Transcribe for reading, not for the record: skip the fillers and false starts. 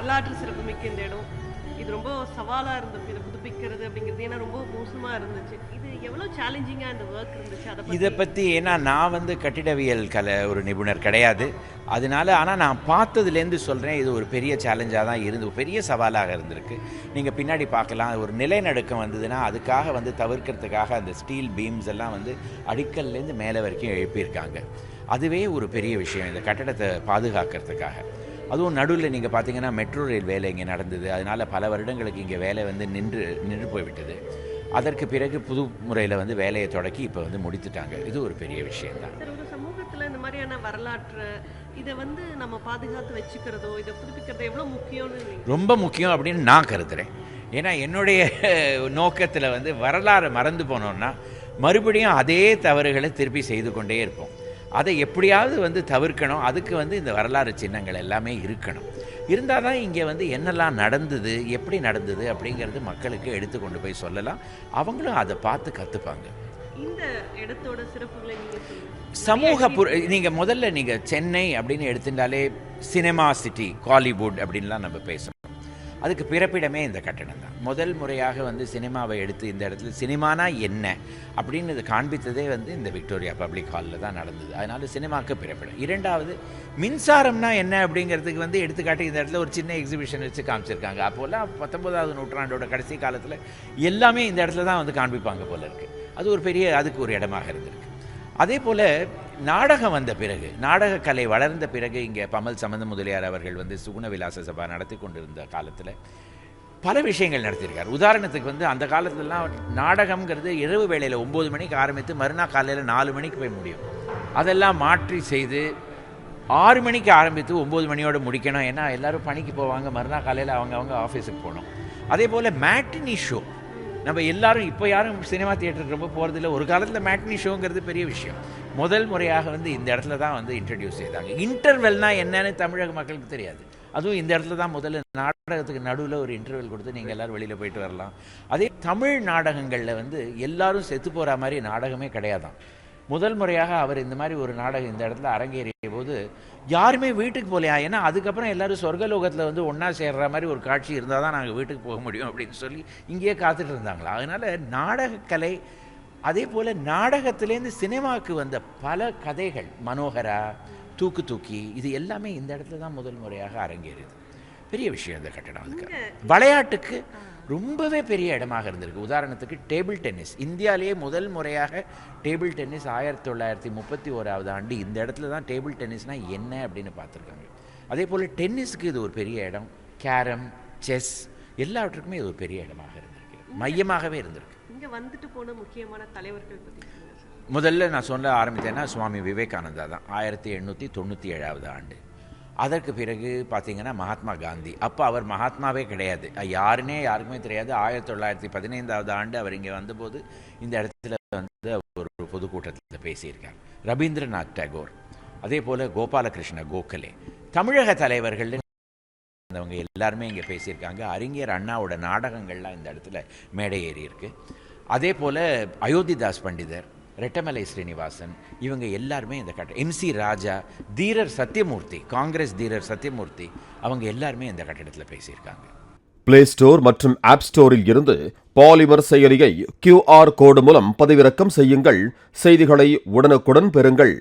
வரலாற்று சிறப்புமிக்க இந்த இடம். இது ரொம்ப சவாலா இருந்திருக்கு. இத புதுப்பிக்கிறது அப்படிங்கிறது. ஏன்னா ரொம்ப மோசமா இருந்துச்சு. இது எவ்வளோ சேலஞ்சிங்கா இந்த ஒர்க் இருந்துச்சு? இதை பற்றி ஏன்னா நான் வந்து கட்டிடவியல் ஒரு நிபுணர் கிடையாது. அதனால ஆனால் நான் பார்த்ததுலேருந்து சொல்கிறேன், இது ஒரு பெரிய சேலஞ்சாக தான் இருந்து பெரிய சவாலாக இருந்திருக்கு. நீங்கள் பின்னாடி பார்க்கலாம், ஒரு நிலநடுக்கம் வந்ததுன்னா அதுக்காக வந்து தவிர்க்கிறதுக்காக அந்த ஸ்டீல் பீம்ஸ் எல்லாம் வந்து அடிக்கல்லேருந்து மேலே வரைக்கும் எழுப்பியிருக்காங்க. அதுவே ஒரு பெரிய விஷயம் இந்த கட்டடத்தை பாதுகாக்கிறதுக்காக. அதுவும் நடுவில் நீங்கள் பார்த்தீங்கன்னா மெட்ரோ ரயில் வேலை இங்கே நடந்தது. அதனால் பல வருடங்களுக்கு இங்கே வேலை வந்து நின்று போய்விட்டது. அதற்கு பிறகு புது முறையில் வந்து வேலையை தொடக்கி இப்போ வந்து முடித்துட்டாங்க. இது ஒரு பெரிய விஷயம்தான். ஒரு சமூகத்தில் இந்த மாதிரியான வரலாற்று இதை வந்து நம்ம பாதுகாத்து வச்சுக்கிறதோ இதை புதுப்பிக்கிறதோ எவ்வளோ முக்கியம்னு ரொம்ப முக்கியம் அப்படின்னு நான் கருதுகிறேன். ஏன்னா என்னுடைய நோக்கத்தில் வந்து வரலாறு மறந்து போனோம்னா மறுபடியும் அதே தவறுகளை திருப்பி செய்து கொண்டே இருப்போம். அதை எப்படியாவது வந்து தவிர்க்கணும். அதுக்கு வந்து இந்த வரலாறு சின்னங்கள் எல்லாமே இருக்கணும். இருந்தால் தான் இங்கே வந்து என்னெல்லாம் நடந்தது, எப்படி நடந்தது அப்படிங்கிறது மக்களுக்கு எடுத்து கொண்டு போய் சொல்லலாம். அவங்களும் அதை பார்த்து கற்றுப்பாங்க. இந்த இடத்தோட சிறப்புகளை நீங்கள் முதல்ல நீங்கள் சென்னை அப்படின்னு எடுத்துட்டாலே சினிமா சிட்டி, காலிவுட் அப்படின்லாம் நம்ம பேசணும். அதுக்கு பிறப்பிடமே இந்த கட்டடம் தான். முதல் முறையாக வந்து சினிமாவை எடுத்து இந்த இடத்துல சினிமானா என்ன அப்படின்னு இது காண்பித்ததே வந்து இந்த விக்டோரியா பப்ளிக் ஹாலில் தான் நடந்தது. அதனால் சினிமாவுக்கு பிறப்பிடம். இரண்டாவது, மின்சாரம்னா என்ன அப்படிங்கிறதுக்கு வந்து எடுத்துக்காட்டு இந்த இடத்துல ஒரு சின்ன எக்ஸிபிஷன் வச்சு காமிச்சிருக்காங்க. அப்போல்லாம் 19ஆவது நூற்றாண்டோட கடைசி காலத்தில் எல்லாமே இந்த இடத்துல தான் வந்து காண்பிப்பாங்க போல இருக்குது. அது ஒரு பெரிய அதுக்கு ஒரு இடமாக இருந்திருக்கு. அதே போல் நாடகம் வந்த பிறகு, நாடகக்கலை வளர்ந்த பிறகு இங்கே பமல் சம்பந்த முதலியார் அவர்கள் வந்து சுகுண விலாச சபா நடத்தி கொண்டிருந்த காலத்தில் பல விஷயங்கள் நடத்தியிருக்கார். உதாரணத்துக்கு வந்து அந்த காலத்துலலாம் நாடகம்ங்கிறது இரவு வேளையில் 9 மணிக்கு ஆரம்பித்து மறுநாள் காலையில் 4 மணிக்கு போய் முடியும். அதெல்லாம் மாற்றி செய்து 6 மணிக்கு ஆரம்பித்து 9 மணியோடு முடிக்கணும். ஏன்னா எல்லோரும் பணிக்கு போவாங்க, மறுநாள் காலையில் அவங்க ஆஃபீஸுக்கு போகணும். அதே போல் மேட்டினி ஷோ, நம்ம எல்லாரும் இப்போ யாரும் சினிமா தியேட்டருக்கு ரொம்ப போகிறதில்ல. ஒரு காலத்தில் மேட்னி ஷோங்கிறது பெரிய விஷயம். முதல் முறையாக வந்து இந்த இடத்துல தான் வந்து இன்ட்ரடியூஸ் செய்தாங்க. இன்டர்வெல்னால் என்னன்னு தமிழக மக்களுக்கு தெரியாது. அதுவும் இந்த இடத்துல தான் முதல்ல நாடகத்துக்கு நடுவில் ஒரு இன்டர்வெல் கொடுத்து நீங்கள் எல்லோரும் வெளியில் போயிட்டு வரலாம். அதே தமிழ் நாடகங்களில் வந்து எல்லாரும் செத்து போகிற மாதிரி நாடகமே கிடையாதான். முதல் முறையாக அவர் இந்த மாதிரி ஒரு நாடகம் இந்த இடத்துல அரங்கேறிய போது யாருமே வீட்டுக்கு போகலையா. ஏன்னா அதுக்கப்புறம் எல்லோரும் சொர்க்கலோகத்தில் வந்து ஒன்றா சேர்ற மாதிரி ஒரு காட்சி இருந்தால் தான் நாங்கள் வீட்டுக்கு போக முடியும் அப்படின்னு சொல்லி இங்கேயே காத்துட்டு இருந்தாங்களா. அதனால் நாடகக்கலை, அதே போல் நாடகத்திலேருந்து சினிமாவுக்கு வந்த பல கதைகள், மனோகரா, தூக்கு தூக்கி, இது எல்லாமே இந்த இடத்துல தான் முதல் முறையாக அரங்கேறியது. பெரிய விஷயம் இந்த கட்டடம். அதுக்கு விளையாட்டுக்கு ரொம்பவே பெரிய இடமாக இருந்திருக்கு. உதாரணத்துக்கு டேபிள் டென்னிஸ், இந்தியாவிலேயே முதல் முறையாக டேபிள் டென்னிஸ் 1931ஆவது ஆண்டு இந்த இடத்துல தான் டேபிள் டென்னிஸ்னால் என்ன அப்படின்னு பார்த்துருக்காங்க. அதே போல் டென்னிஸுக்கு இது ஒரு பெரிய இடம். கேரம், செஸ் எல்லாவற்றுக்குமே இது ஒரு பெரிய இடமாக இருந்திருக்கு, மையமாகவே இருந்திருக்கு. இங்கே வந்துட்டு போன முக்கியமான தலைவர்கள் பற்றி முதல்ல நான் சொல்ல ஆரம்பித்தேன்னா சுவாமி விவேகானந்தா தான் 1897ஆவது ஆண்டு. அதற்கு பிறகு பார்த்தீங்கன்னா மகாத்மா காந்தி. அப்போ அவர் மகாத்மாவே கிடையாது, யாருன்னே யாருக்குமே தெரியாது. 1915ஆவது ஆண்டு அவர் இங்கே வந்தபோது இந்த இடத்துல வந்து ஒரு பொதுக்கூட்டத்தில் பேசியிருக்கார். ரவீந்திரநாத் டாகோர், அதே போல் கோபாலகிருஷ்ண கோகலே, தமிழக தலைவர்கள் அவங்க எல்லாருமே இங்கே பேசியிருக்காங்க. அறிஞர் அண்ணாவோட நாடகங்கள்லாம் இந்த இடத்துல மேடை ஏறி இருக்கு. அதே போல் அயோத்திதாஸ் பண்டிதர், ரெட்டமலை ஸ்ரீனிவாசன், இவங்க எல்லாருமே இந்த எம்சி ராஜா, தீரர் சத்யமூர்த்தி, காங்கிரஸ் தீரர் சத்யமூர்த்தி, அவங்க எல்லாருமே இந்த கட்டடத்தில் பேசியிருக்காங்க. பிளே ஸ்டோர் மற்றும் ஆப் ஸ்டோரில் இருந்து பாலிமர் செயலியை QR கோடு மூலம் பதிவிறக்கம் செய்யுங்கள். செய்திகளை உடனுக்குடன் பெறுங்கள்.